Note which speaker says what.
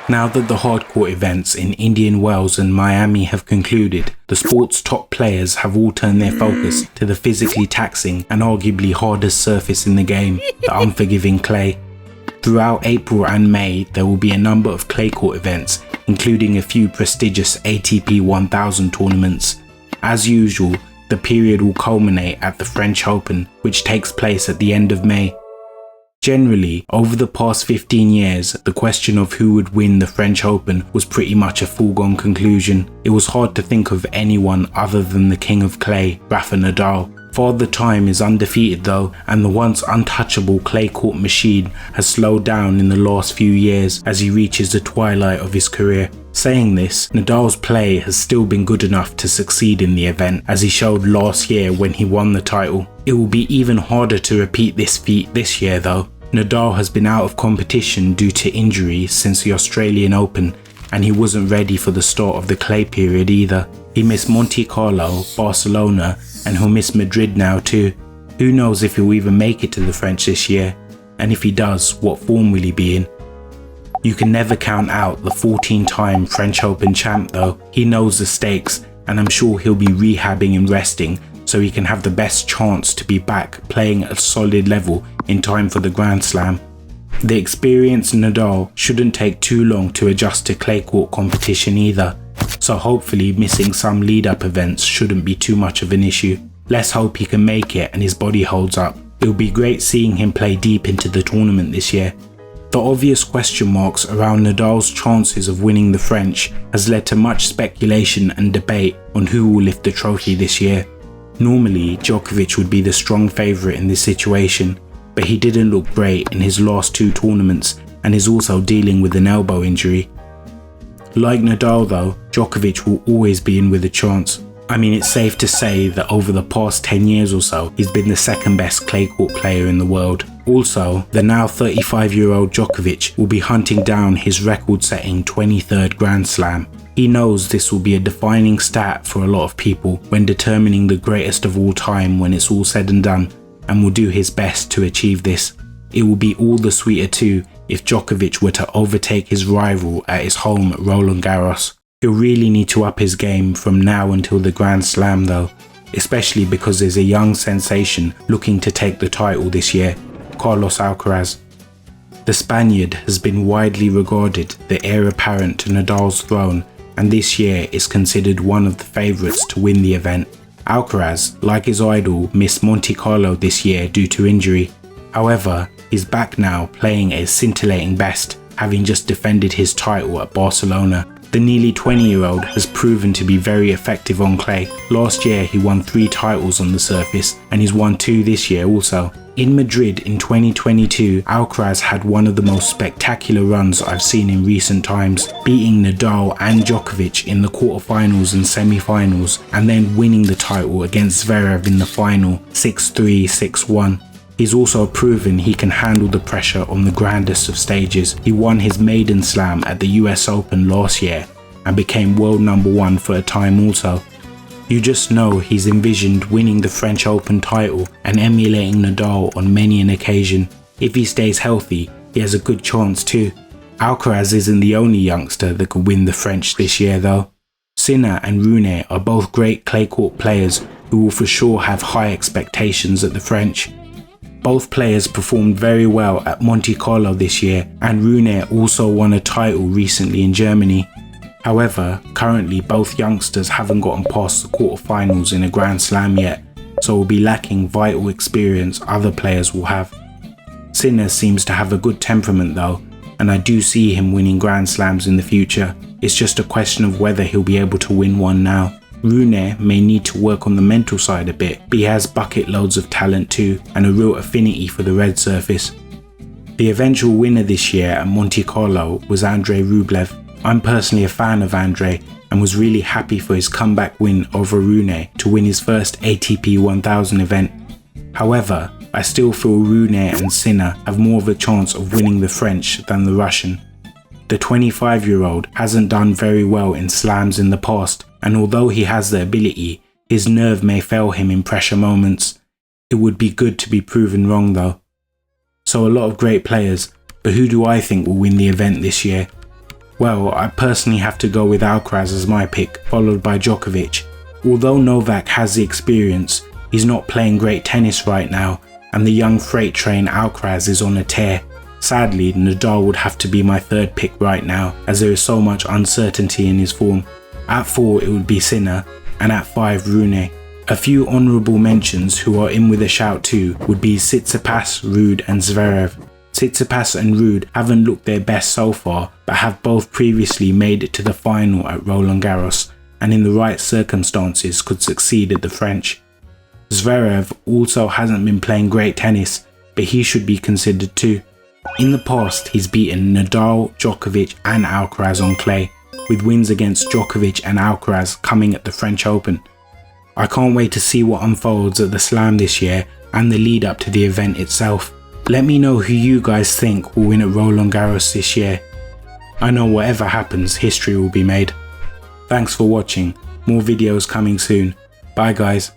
Speaker 1: Now that the hardcourt events in Indian Wells and Miami have concluded, the sport's top players have all turned their focus to the physically taxing and arguably hardest surface in the game, the unforgiving clay. Throughout April and May, there will be a number of clay court events, including a few prestigious ATP 1000 tournaments. As usual, the period will culminate at the French Open, which takes place at the end of May. Generally, over the past 15 years, the question of who would win the French Open was pretty much a foregone conclusion. It was hard to think of anyone other than the king of clay, Rafael Nadal. Father Time is undefeated though, and the once untouchable clay court machine has slowed down in the last few years as he reaches the twilight of his career. Saying this, Nadal's play has still been good enough to succeed in the event, as he showed last year when he won the title. It will be even harder to repeat this feat this year though. Nadal has been out of competition due to injury since the Australian Open, and he wasn't ready for the start of the clay period either. He missed Monte Carlo, Barcelona, and he'll miss Madrid now too. Who knows if he'll even make it to the French this year, and if he does, what form will he be in? You can never count out the 14-time French Open champ though. He knows the stakes, and I'm sure he'll be rehabbing and resting so he can have the best chance to be back playing at a solid level in time for the Grand Slam. The experienced Nadal shouldn't take too long to adjust to clay court competition either, so hopefully missing some lead-up events shouldn't be too much of an issue. Let's hope he can make it and his body holds up. It'll be great seeing him play deep into the tournament this year. The obvious question marks around Nadal's chances of winning the French has led to much speculation and debate on who will lift the trophy this year. Normally, Djokovic would be the strong favourite in this situation, but he didn't look great in his last two tournaments and is also dealing with an elbow injury. Like Nadal though, Djokovic will always be in with a chance. I mean, it's safe to say that over the past 10 years or so, he's been the second best clay court player in the world. Also, the now 35-year-old Djokovic will be hunting down his record-setting 23rd Grand Slam. He knows this will be a defining stat for a lot of people when determining the greatest of all time when it's all said and done, and will do his best to achieve this. It will be all the sweeter too if Djokovic were to overtake his rival at his home Roland Garros. He'll really need to up his game from now until the Grand Slam though, especially because there's a young sensation looking to take the title this year, Carlos Alcaraz. The Spaniard has been widely regarded the heir apparent to Nadal's throne, and this year is considered one of the favourites to win the event. Alcaraz, like his idol, missed Monte Carlo this year due to injury. However, he's back now playing a scintillating best, having just defended his title at Barcelona. The nearly 20-year-old has proven to be very effective on clay. Last year he won 3 titles on the surface, and he's won 2 this year also. In Madrid in 2022, Alcaraz had one of the most spectacular runs I've seen in recent times, beating Nadal and Djokovic in the quarterfinals and semi-finals, and then winning the title against Zverev in the final 6-3, 6-1. He's also proven he can handle the pressure on the grandest of stages. He won his maiden slam at the US Open last year and became world number 1 for a time also. You just know he's envisioned winning the French Open title and emulating Nadal on many an occasion. If he stays healthy, he has a good chance too. Alcaraz isn't the only youngster that could win the French this year though. Sinner and Rune are both great clay court players who will for sure have high expectations at the French. Both players performed very well at Monte Carlo this year, and Rune also won a title recently in Germany. However, currently both youngsters haven't gotten past the quarterfinals in a Grand Slam yet, so will be lacking vital experience other players will have. Sinner seems to have a good temperament though, and I do see him winning Grand Slams in the future. It's just a question of whether he'll be able to win one now. Rune may need to work on the mental side a bit, but he has bucket loads of talent too, and a real affinity for the red surface. The eventual winner this year at Monte Carlo was Andrei Rublev. I'm personally a fan of Andrei and was really happy for his comeback win over Rune to win his first ATP 1000 event. However, I still feel Rune and Sinner have more of a chance of winning the French than the Russian. The 25-year-old hasn't done very well in slams in the past, and although he has the ability, his nerve may fail him in pressure moments. It would be good to be proven wrong though. So a lot of great players, but who do I think will win the event this year? Well, I personally have to go with Alcaraz as my pick, followed by Djokovic. Although Novak has the experience, he's not playing great tennis right now, and the young freight train Alcaraz is on a tear. Sadly, Nadal would have to be my third pick right now, as there is so much uncertainty in his form. At 4 it would be Sinner, and at 5 Rune. A few honourable mentions who are in with a shout too would be Tsitsipas, Ruud and Zverev. Tsitsipas and Ruud haven't looked their best so far, but have both previously made it to the final at Roland Garros, and in the right circumstances could succeed at the French. Zverev also hasn't been playing great tennis, but he should be considered too. In the past, he's beaten Nadal, Djokovic and Alcaraz on clay, with wins against Djokovic and Alcaraz coming at the French Open. I can't wait to see what unfolds at the Slam this year and the lead up to the event itself. Let me know who you guys think will win at Roland Garros this year. I know whatever happens, history will be made. Thanks for watching. More videos coming soon. Bye guys.